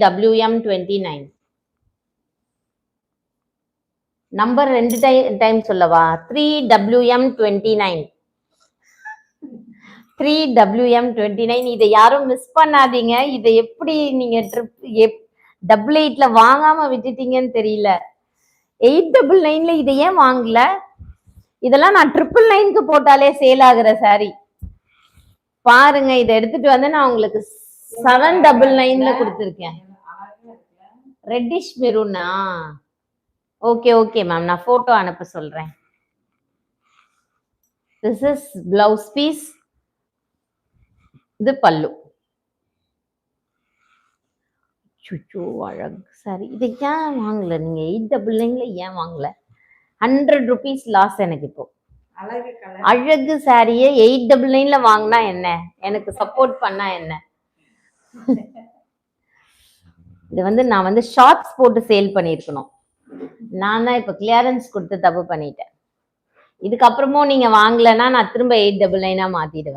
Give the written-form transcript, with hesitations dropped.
WM29 number 2 time சொல்லவா? 3WM29 3WM29. இதை யாரும் மிஸ் பண்ணாதீங்க. இதை எப்படி நீங்க 888ல வாங்காம விட்டுட்டீங்கன்னு தெரியல. 899ல இதை ஏன் வாங்கல? இதெல்லாம் நான் 999க்கு போட்டாலே சேல் ஆகுற சாரி. பாருங்க, இதை எடுத்துட்டு வந்து நான் உங்களுக்கு 799ல கொடுத்துருக்கேன். ரெட்டிஷ் மெரூனா? ஓகே ஓகே மேம், நான் போட்டோ அனுப்ப சொல்றேன். திஸ் இஸ் பிளவுஸ் பீஸ், இது பல்லு. சுச்சோ அழகு சாரி. இதை ஏன் வாங்கல நீங்க? 899ல ஏன் வாங்கல? 100 rupees லாஸ் எனக்கு இப்போ. அழகு சாரியே 899ல வாங்கினா என்ன? எனக்கு சப்போர்ட் பண்ணா என்ன? இது வந்து நான் வந்து ஷார்ட்ஸ் போட்டு சேல் பண்ணிருக்கணும். நான் தான் இப்ப கிளியரன்ஸ் கொடுத்து தப்பு பண்ணிட்டேன். இதுக்கப்புறமும் நீங்க வாங்கலைன்னா நான் திரும்ப 899 மாத்திடுவேன்.